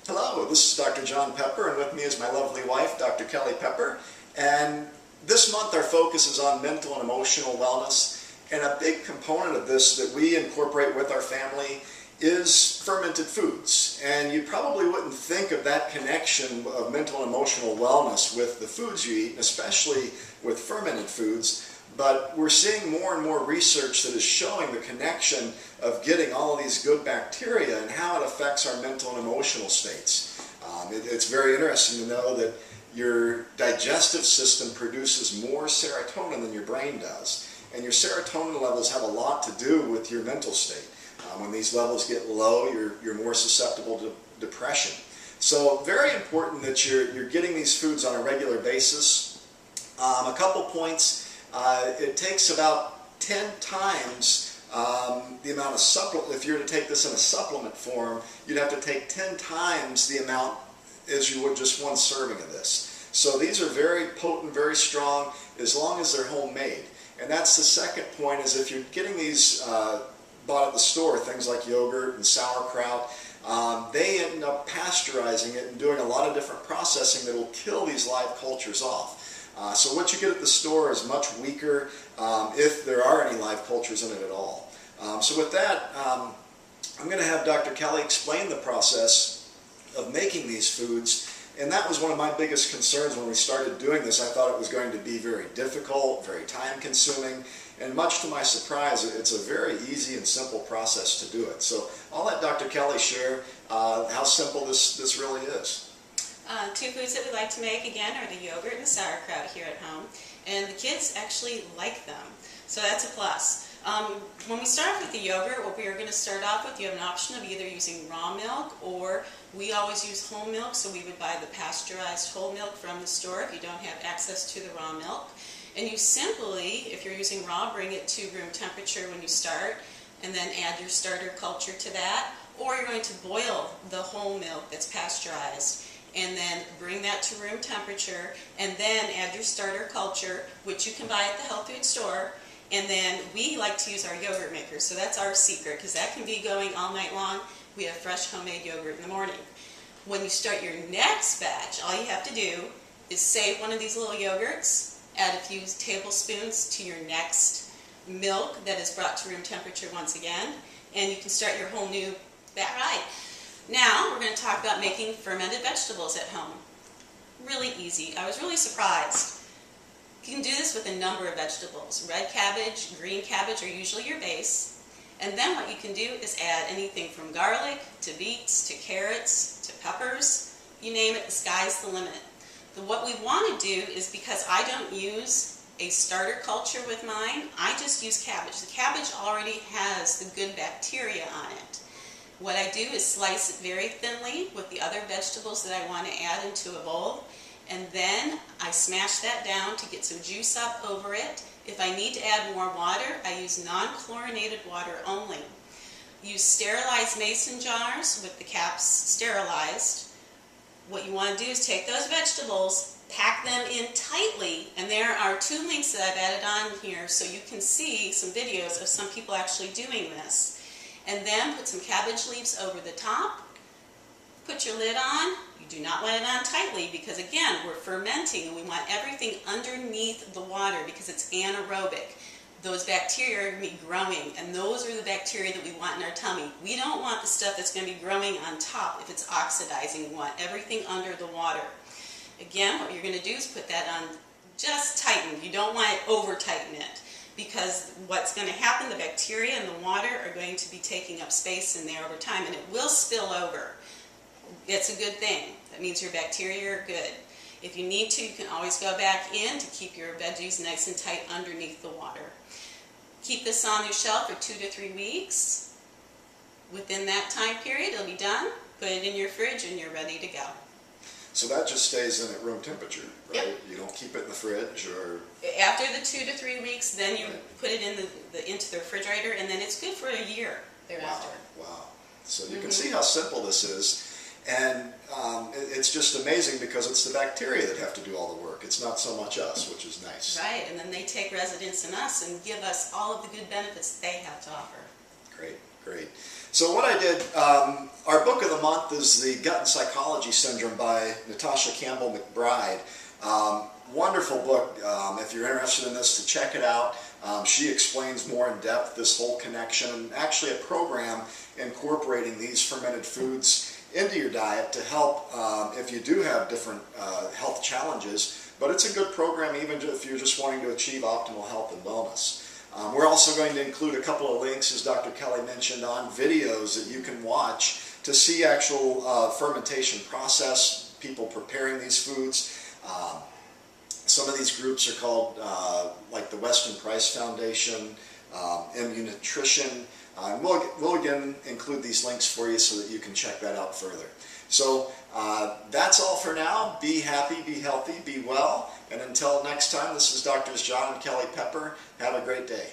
Hello, this is Dr. John Pepper, and with me is my lovely wife, Dr. Kelly Pepper. And this month our focus is on mental and emotional wellness. And a big component of this that we incorporate with our family is fermented foods. And you probably wouldn't think of that connection of mental and emotional wellness with the foods you eat, especially with fermented foods. But we're seeing more and more research that is showing the connection of getting all of these good bacteria and how it affects our mental and emotional states. It's very interesting to know that your digestive system produces more serotonin than your brain does. And your serotonin levels have a lot to do with your mental state. When these levels get low, you're more susceptible to depression. So very important that you're getting these foods on a regular basis. A couple points. It takes about 10 times the amount of supplement. If you were to take this in a supplement form, you'd have to take 10 times the amount as you would just one serving of this. So these are very potent, very strong, as long as they're homemade. And that's the second point, is if you're getting these bought at the store, things like yogurt and sauerkraut, they end up pasteurizing it and doing a lot of different processing that will kill these live cultures off. So what you get at the store is much weaker, if there are any live cultures in it at all. So with that, I'm going to have Dr. Kelly explain the process of making these foods. And that was one of my biggest concerns when we started doing this. I thought it was going to be very difficult, very time consuming, and much to my surprise, it's a very easy and simple process to do it. So I'll let Dr. Kelly share how simple this really is. Two foods that we like to make, again, are the yogurt and the sauerkraut here at home, and the kids actually like them, so that's a plus. When we start with the yogurt, what we are going to start off with, you have an option of either using raw milk, or we always use whole milk, so we would buy the pasteurized whole milk from the store if you don't have access to the raw milk. And you simply, if you're using raw, bring it to room temperature when you start, and then add your starter culture to that, or you're going to boil the whole milk that's pasteurized, and then bring that to room temperature, and then add your starter culture, which you can buy at the health food store. And then we like to use our yogurt maker, so that's our secret, because that can be going all night long. We have fresh homemade yogurt in the morning. When you start your next batch, all you have to do is save one of these little yogurts, add a few tablespoons to your next milk that is brought to room temperature once again, and you can start your whole new batch. Right. Now we're going to talk about making fermented vegetables at home. Really easy. I was really surprised. You can do this with a number of vegetables. Red cabbage, green cabbage are usually your base. And then what you can do is add anything from garlic to beets to carrots to peppers. You name it, the sky's the limit. What we want to do is, because I don't use a starter culture with mine, I just use cabbage. The cabbage already has the good bacteria on it. What I do is slice it very thinly with the other vegetables that I want to add into a bowl, and then I smash that down to get some juice up over it. If I need to add more water, I use non-chlorinated water only. Use sterilized mason jars with the caps sterilized. What you want to do is take those vegetables, pack them in tightly, and there are 2 links that I've added on here so you can see some videos of some people actually doing this. And then put some cabbage leaves over the top. Put your lid on. You do not want it on tightly, because again, we're fermenting and we want everything underneath the water because it's anaerobic. Those bacteria are going to be growing, and those are the bacteria that we want in our tummy. We don't want the stuff that's going to be growing on top if it's oxidizing. We want everything under the water. Again, what you're going to do is put that on just tightened. You don't want to over tighten it, because what's going to happen, the bacteria and the water are going to be taking up space in there over time, and it will spill over. It's a good thing. That means your bacteria are good. If you need to, you can always go back in to keep your veggies nice and tight underneath the water. Keep this on your shelf for 2 to 3 weeks. Within that time period, it'll be done. Put it in your fridge and you're ready to go. So that just stays in at room temperature, right? Yep. You don't keep it in the fridge, or... After the 2 to 3 weeks, then you put it in into the refrigerator, and then it's good for a year thereafter. Wow. So you can see how simple this is. And it's just amazing, because it's the bacteria that have to do all the work. It's not so much us, which is nice. Right, and then they take residence in us and give us all of the good benefits they have to offer. Great, great. So what I did, our book of the month is The Gut and Psychology Syndrome by Natasha Campbell McBride. Wonderful book. If you're interested in this, to check it out. She explains more in depth this whole connection, and actually a program incorporating these fermented foods into your diet to help if you do have different health challenges. But it's a good program even if you're just wanting to achieve optimal health and wellness. We're also going to include a couple of links, as Dr. Kelly mentioned, on videos that you can watch to see actual fermentation process, people preparing these foods. Some of these groups are called like the Weston Price Foundation, Immunutrition. We'll again include these links for you so that you can check that out further. So that's all for now. Be happy, be healthy, be well. And until next time, this is Drs. John and Kelly Pepper. Have a great day.